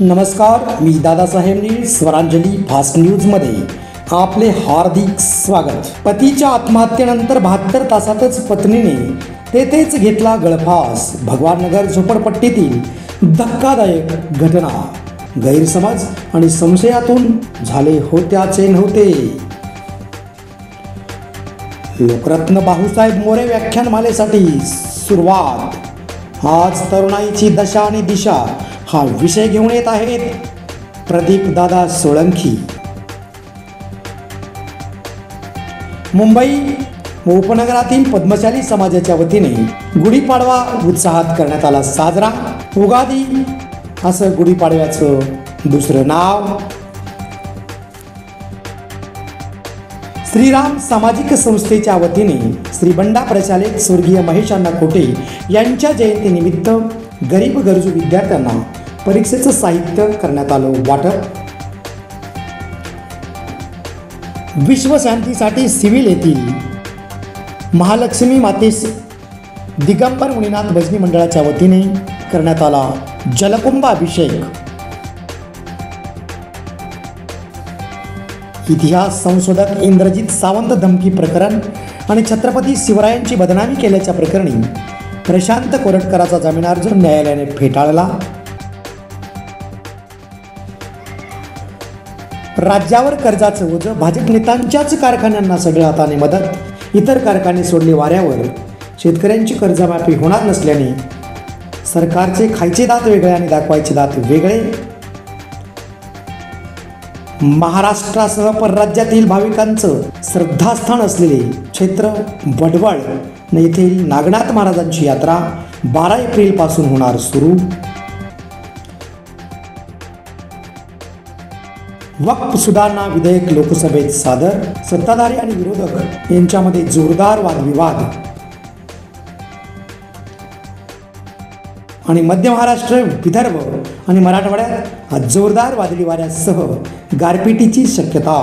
नमस्कार, मी दादासाहेब नीळ स्वरांजली फास्ट न्यूजमध्ये आपले हार्दिक स्वागत. पतीच्या आत्महत्येनंतर 72 तासातच पत्नीने तेथेच घेतला गळफास. भगवाननगर झोपडपट्टीतील धक्कादायक घटना. गैरसमज आणि संशयातून झाले होत्याचे नव्हते. लोकरत्न भाऊसाहेब मोरे व्याख्यानमालेसाठी सुरुवात. आज तरुणाईची दशा आणि दिशा हा विषय घेऊन येत आहेत प्रदीप दादा सोळंकी. मुंबई उपनगरातील पद्मशाली समाजाच्या वतीने गुढीपाडवा उत्साहात करण्यात आला साजरा. उगादी असं गुढीपाडव्याचं दुसरं नाव. श्रीराम सामाजिक संस्थेच्या वतीने श्री बंडा प्रशालेत स्वर्गीय महेश अण्णा कोटे यांच्या जयंतीनिमित्त गरीब गरजू विद्यार्थ्यांना परीक्षेचं साहित्य करण्यात आलं वाटप. विश्वशांतीसाठी सिव्हिल येथील महालक्ष्मी मातेस दिगंबर मुनीनाथ भजनी मंडळाच्या वतीने करण्यात आला जलकुंभ अभिषेक. इतिहास संशोधक इंद्रजित सावंत धमकी प्रकरण आणि छत्रपती शिवरायांची बदनामी केल्याच्या प्रकरणी प्रशांत कोरटकराचा जामीन अर्ज न्यायालयाने फेटाळला. राज्यावर कर्जाचं ओझं. भाजप नेत्यांच्याच कारखान्यांना सगळं हाताने मदत. इतर कारखाने सोडले वाऱ्यावर. शेतकऱ्यांची कर्जमाफी होणार नसल्याने सरकारचे खायचे दात वेगळे आणि दाखवायचे दात वेगळे. महाराष्ट्रासह परराज्यातील भाविकांचं श्रद्धास्थान असलेले क्षेत्र वडवळ येथील नागनाथ महाराजांची यात्रा 12 एप्रिलपासून होणार सुरू. वक्फ सुधारणा विधेयक लोकसभेत सादर. सत्ताधारी आणि विरोधक यांच्यामध्ये जोरदार वादविवाद. आणि मध्य महाराष्ट्र, विदर्भ आणि मराठवाड्यात आज जोरदार वादळी वाऱ्यासह गारपिटीची शक्यता.